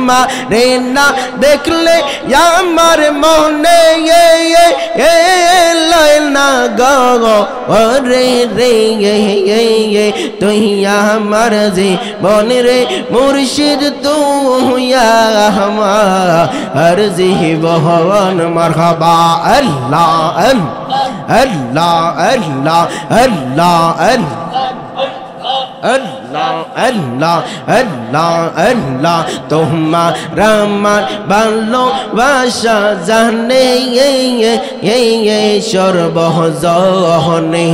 তোমারে না দেখলে আমার মনে লয় না গো রে রে তুই আমার জীবন রে মুর্শিদ তুই আমার জীবন মারহাবা আল্লাহ আল্লাহ আল্লাহ আল্লাহ আল্লাহ আল্লাহ আল্লাহ আল্লাহ তোমার আমার ভালোবাসা জানে সর্বজনে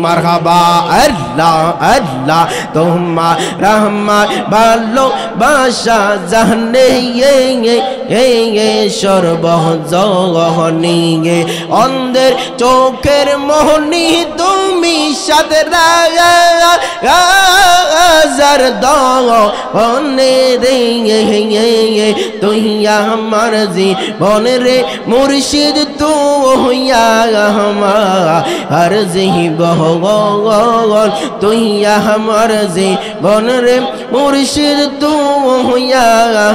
মারহাবা আল্লাহ আল্লাহ তোমার আমার ভালোবাসা জানে সর্বজনে অন্ধের চোখের মোহনী তুমি সাথে হাজার দনে রে তুই আমার জীবন রে মুর্শিদ তুই আমার জীবন তুই আমার জীবন রে মুর্শিদ তুই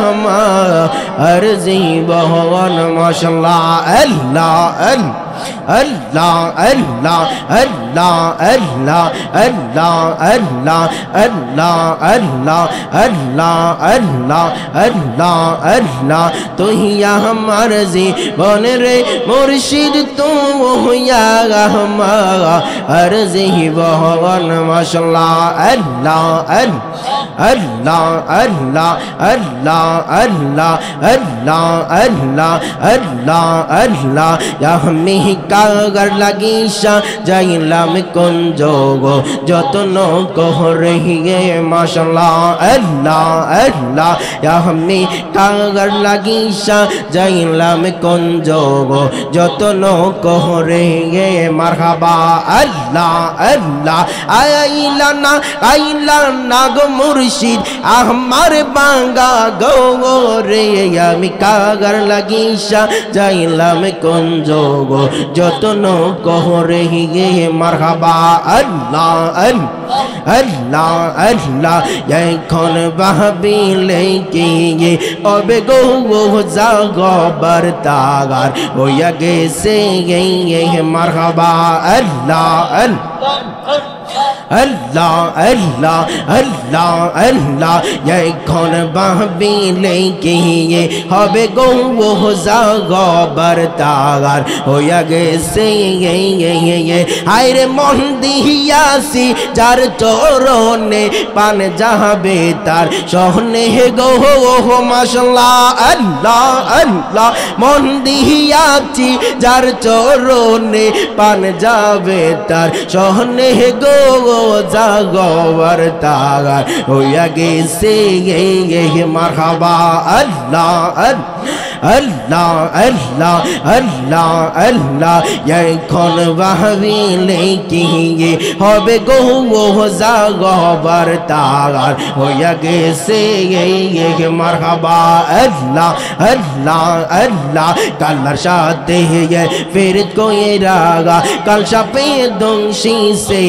আমার জীবন মাশাআল্লাহ আল্লাহ আল্লাহ আল্লাহ আল্লাহ আল্লাহ আল্লাহ আল্লাহ আল্লাহ আল্লাহ আল্লাহ আল্লাহ আল্লাহ আল্লাহ তুই আমার জীবন রে মুর্শিদ তুই আমার জীবন মাশাআল্লাহ আল্লাহ আল্লাহ আল্লাহ আল্লাহ আল্লাহ আল্লাহ আল্লাহ আল্লাহ আল্লাহ আমি কাগর লাগিসা যাইলাম কোন যোগ যতন করে মাশাআল্লাহ আল্লাহ আল্লাহ আমি কাগর লাগিসা যাইলাম কোন যোগ যতন করে মারহাবা আল্লাহ আল্লাহ আইলা না গো মুর্শিদ আমার বাঙ্গা গো রে আমি কাগর লাগিসা যাইলাম কোন যোগ যতন করে মারহাবা আল্লাহ আল্লাহ আল্লাহ এখন ভাবিলে কি অবে গো জাগবার তাগার হইয়া গেছে মারহাবা আল্লাহ আল্লাহ আল্লাহ আল্লাহ আল্লাহ এখন ভাবিলে কি হবে গো জাগবার তাগার হইয়া গেছে হায়রে মন দিয়াছি যার চরণে পান যাবে তার সহনে গো মাশাআল্লাহ আল্লাহ আল্লাহ মন দিয়াছি যার চরণে পান যাবে তার সহনে গো জাগবার তাগার হইয়া গেছে মারহাবা আল্লাহ আল্লাহ আল্লাহ আল্লাহ আল্লাহ এখন ভাবিলে কি হবে গো জাগবার তাগার হইয়া গেছে মারহাবা আল্লাহ আল্লাহ আল্লাহ কালার সাথে ফির কোই রাগা কাল সাপে দংশি সে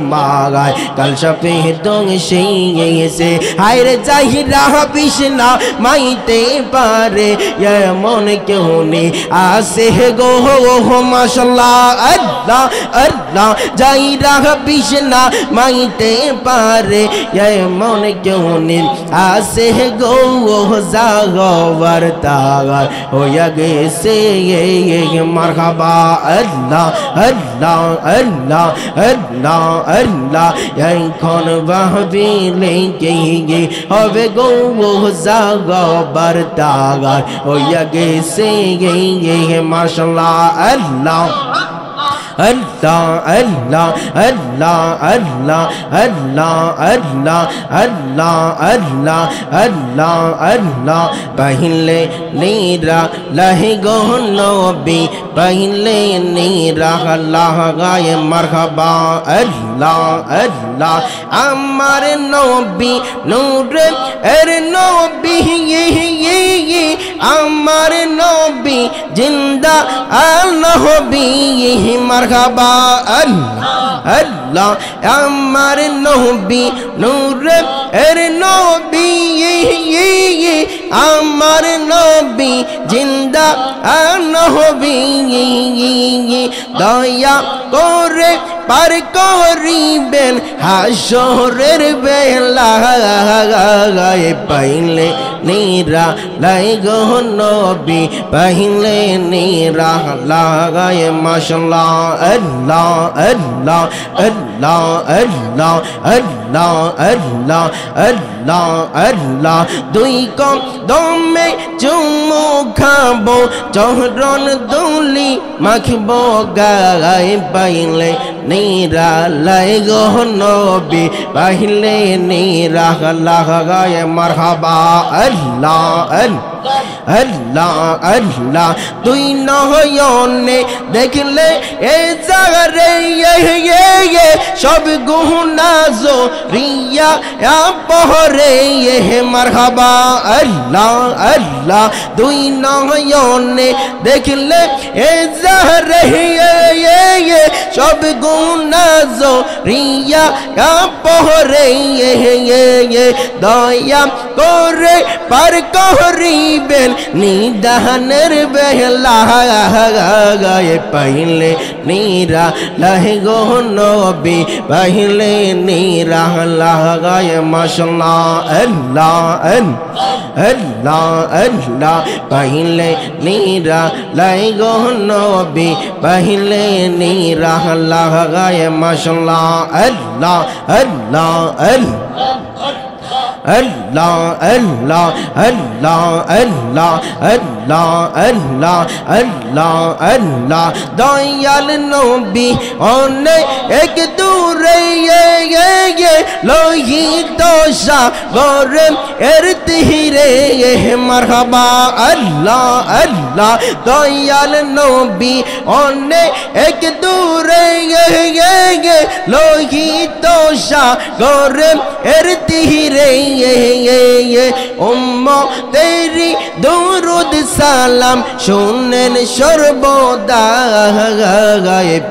মাগায় কাল সাপে দংশি সে হায়রে জাহিরা বিষ্ণা মাইতে পারে মন কেউ নেই আসে গো মাশাআল্লাহ আল্লাহ আল্লাহ জাহিরা বিষ্ণা মাইতে পারে মন কেউ নেই আসে গো জাগবার তাগার হইয়া গেছে মারহাবা আল্লাহ আল্লাহ আল্লাহ আল্লাহ আল্লাহ এখন ভাবিলে কি হবে গো জাগবার তাগার হইয়া গেছে মাশাআল্লাহ আল্লাহ আল্লাহ আল্লাহ আল্লাহ আল্লাহ আল্লাহ আল্লাহ আল্লাহ আল্লাহ আল্লাহ আল্লাহ পहिले নীরা লাহি গো নবী পहिले নীরা আল্লাহ গায় মারহাবা আল্লাহ আল্লাহ আমার নবী নূরে এর নবী আমার নবী জিন্দা আল নবী মারহাবা আল্লাহ আল্লাহ আমার নবী নূরে এর নবী আমার নবী জিন্দা নবী দয়া করে পার করিবেন হাসরের বেলা পাইলে নিরা লাই গো নবী পাইলে নিরা লাগায় মাশাআল্লাহ আল্লাহ আল্লাহ আল্লাহ আল্লাহ আল্লাহ আল্লাহ আল্লাহ আল্লাহ দুই কম দমে চুমু খাবো চরণ দুলি মাখবো গায়ে পাইলে নিরা লাই গো নবী পাইলে নিরা লাগায় মারহাবা আল্লাহ আল্লাহ আল্লাহ দুই নয়নে দেখলে এ জাগরে সব গুনাহ জরিয়া পহরে মারহাবা আল্লাহ আল্লাহ দুই নয়নে দেখলে এ জাগরে সব গুনাহ জরিয়া পহরে দয়া করে পার করিবেন নিদানের বেলা গায়ে পাইলে নিরা লাহে গো নবী পাইলে নিরা লাগায় মাশাআল্লাহ আল্লাহ আল্লাহ আল্লাহ পাইলে নিরা লাহে গো নবী পাইলে নিরা লাগায় মাশাআল্লাহ আল্লাহ আল্লাহ আল্লাহ আল্লাহ আল্লাহ আল্লাহ আল্লাহ আল্লাহ আল্লাহ আল্লাহ দয়াল নবী অনেক দূরে লোহিত সাগরে এর তীরে মারহাবা আল্লাহ আল্লাহ দয়াল নবী অনেক দূরে লোহিত সাগরে এর তীরে উম্মতেরি দুরুদ সালাম শুনেন সর্বদা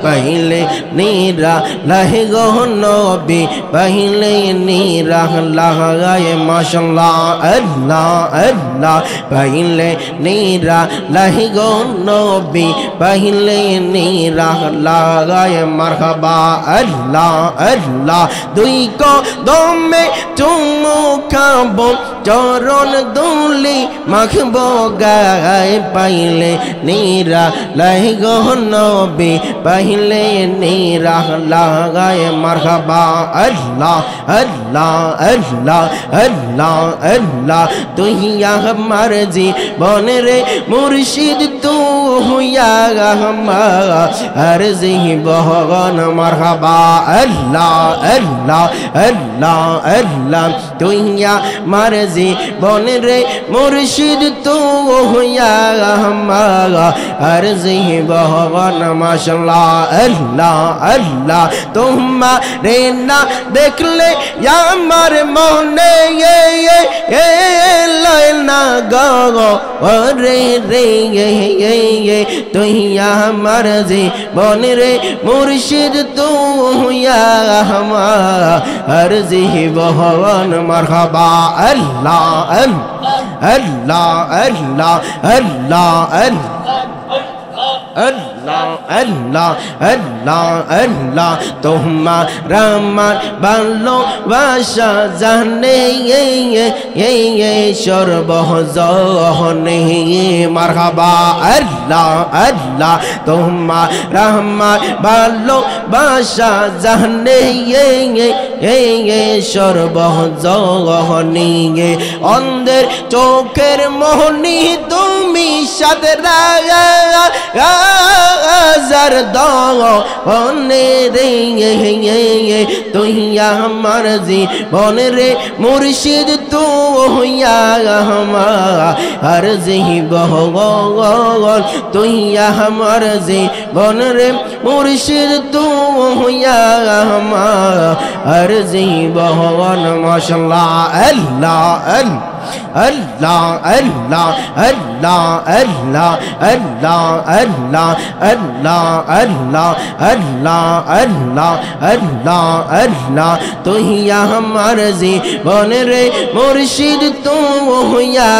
পাইলে নিরা লাহে গো নবী পাইলে নিরা লাগায় মাশাআল্লাহ আল্লাহ আল্লাহ পাইলে নিরা লাহে গো নবী পাইলে নিরা লাগায় মারহাবা আল্লাহ আল্লাহ দুই কদমে চুমু খাবো চরণ দুলি মাখবো গায়ে পাইলে নিরা লাই গো নবী পাইলে নিরা লাগায় মারহাবা আল্লাহ আল্লাহ আল্লাহ আল্লাহ আল্লাহ তুই আমার জীবনের মুর্শিদ তুই আমার জীবন মারহাবা আল্লাহ আল্লাহ আল্লাহ আল্লাহ তুই আমার জীবনের মুর্শিদ তুই আমার জীবন মাশাআল্লাহ আল্লাহ আল্লাহ তোমারে না দেখলে আমার মনে না গো রে রে তুই আমার জীবনের মুর্শিদ তুই আমার জীবন মারহাবা আল্লাহ আল্লাহ আল্লাহ আল্লাহ আল্লাহ আল্লাহ আল্লাহ আল্লাহ তোমার আমার ভালোবাসা জানে সর্বজনে মারহাবা আল্লাহ আল্লাহ তোমার আমার ভালোবাসা জানে সর্বজনে অন্ধের চোখের মোহনী তুমি সাথে হাজার দনে রে তুই আমার জীবনের মুর্শিদ তুই আমার জীবন তুই আমার জীবনের মুর্শিদ তুই আমার জীবন মাশাআল্লাহ আল্লাহ अल्लाह अल्लाह अल्लाह अल्लाह अल्लाह अल्लाह अल्लाह अल्लाह अल्लाह अल्लाह अल्लाह अल्लाह तू ही हमारे जीवन रे मुर्शिद तू या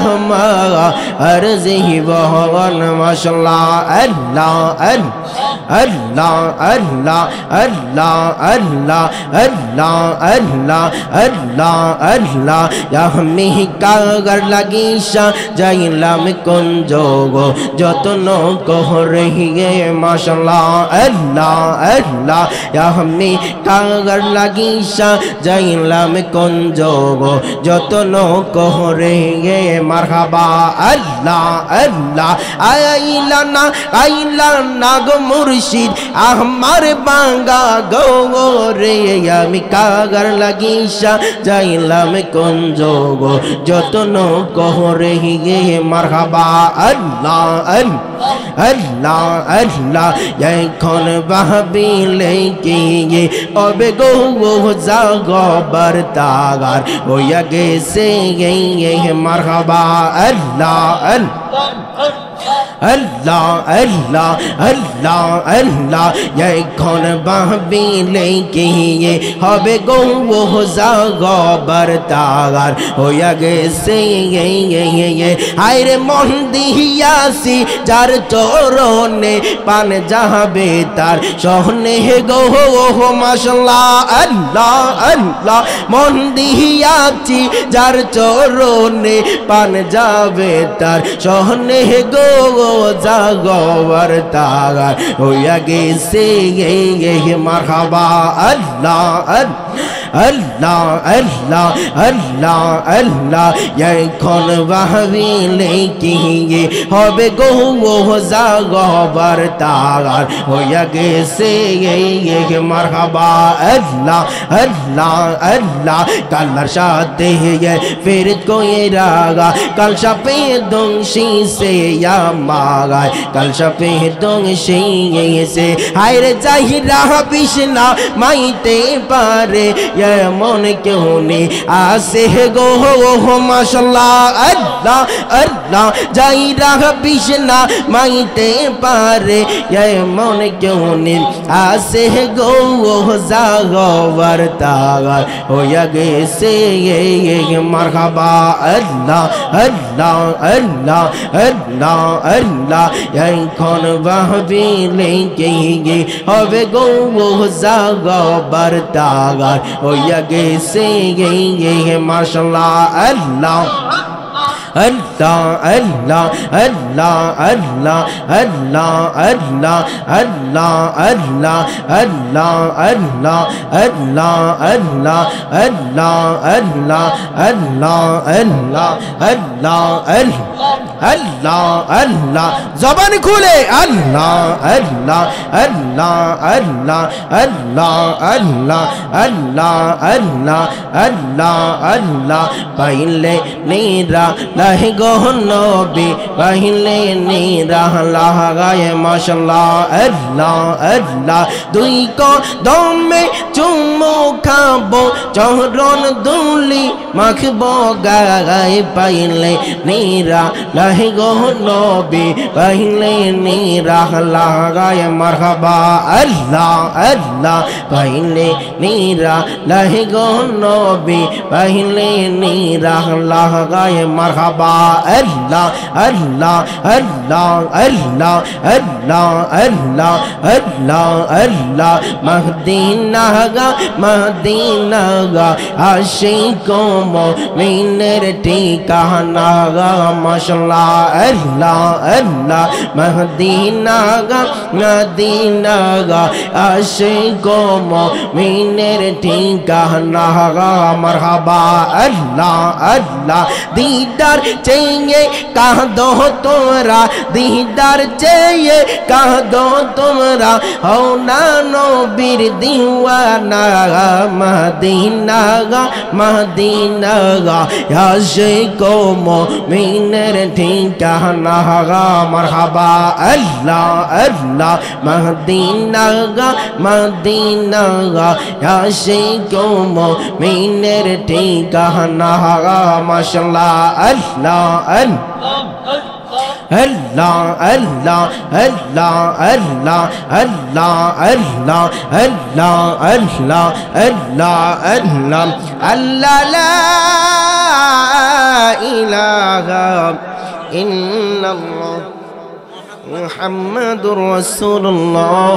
हमारा अर्ज़ी भवन माशाअल्लाह अल्लाह अल्लाह अल्लाह अल्लाह अल्लाह अल्लाह अल्लाह अल्लाह अल्लाह या हमें कागर लगीशा जाइलाम कुंजोगो जतनो कह रही है माशाअल्लाह अल्लाह अल्लाह या हमें कागर लगीशा जाइलाम कुंजोगो जतनो कह रही है मरहबा अल्लाह अल्लाह आइला ना गो मुर्शिद আমার বাঙ্গা গো রে আমি কাগার লাগিসা যাইলাম কুঞ্জ গো যতন কহ রে গে মারহাবা আল্লাহ আল্লাহ আল্লাহ এখন বাহবিলে কি অবে গো জাগবার তাগার হইয়া গেছে গে মারহাবা আল্লাহ अल्लाह अल्लाह अल्लाह अल्लाह এখন বাহবিলে কি হবে গো জাগবার তাগার হইয়া গেছে হায়রে মন দিয়াছি যার চরণে পান যাবে তার সহনে গো মাশাআল্লাহ আল্লাহ আল্লাহ মন দিয়াছি যার চরণে পান যাবে তার সহনে গো জাগবার তাগার হইয়া গেছে মারহাবা আল্লাহ अल्लाह अल्लाह अल्लाह अल्लाह এখন বাহবিলে কি হবে গো জাগবার তাগার হইয়া গেছে মারহাবা আল্লাহ আল্লাহ আল্লাহ কালার সাথে फिर कोई रागा कल शपे दोंशी से या मागाय कल शपे दोंशी से हायरे जाहिरा बिशना माइते पारे ये मन क्यों नहीं आसे गो माशाअल्लाह अल्लाह अल्लाह जाहिरा बिशना माइते पारे ये मन क्यों नहीं आसे गो जागवर तागार होया गेसे ये मरहबा अल्लाह अल्लाह अल्लाह अल्लाह अल्लाह এখন বাহবিলে কি হবে গো জাগবার তাগার হইয়া গেছে মাশাআল্লাহ আল্লাহ अल्लाह अल्लाह अल्लाह अल्लाह अल्लाह अल्लाह अल्लाह अल्लाह अल्लाह अल्लाह अल्लाह अल्लाह अल्लाह अल्लाह अल्लाह अल्लाह अल्लाह अल्लाह अल्लाह ज़बान खोले अल्लाह अल्लाह अल्लाह अल्लाह अल्लाह अल्लाह अल्लाह अल्लाह अल्लाह अल्लाह पहले नीरा लाहे गो नबी पहले नीरा लागाए माशाअल्लाह अल्लाह अल्लाह दुई को दम में चुम्मो खाबो चौरन दुली माखबो गाए पहले नीरा लाहे गो नबी पहले नीरा लागाए मरहबा अल्लाह अल्लाह पहले नीरा लाहे गो नबी पहले नीरा लागाए मरहबा अल्लाह अल्लाह अल्लाह अल्लाह अल्लाह अल्लाह अल्लाह अल्लाह मदीना गा आशिकों मोमिनेर ठिकाना गा माशाअल्लाह अल्लाह अल्लाह मदीना गा आशिकों मोमिनेर ठिकाना गा मरहबा अल्लाह अल्लाह दीदार দিদার চেয়ে কাঁদো তোমরা দিদার চেয়ে কাঁদো তোমরা হও না নবীর দিওয়ানা মদিনা মদিনা আশিকো মুমিনের ঠিকানা মারহাবা আল্লাহ আল্লাহ মদিনা মদিনা আশিকো মুমিনের ঠিকানা মাশাআল্লাহ আল্লাহ আল্লাহ আল্লাহ আল্লাহ আল্লাহ আল্লাহ আল্লাহ আল্লাহ আল্লাহ আল্লাহ আল্লাহ আল্লাহ লা ইলাহা ইল্লাল্লাহ মুহাম্মাদুর রাসূলুল্লাহ।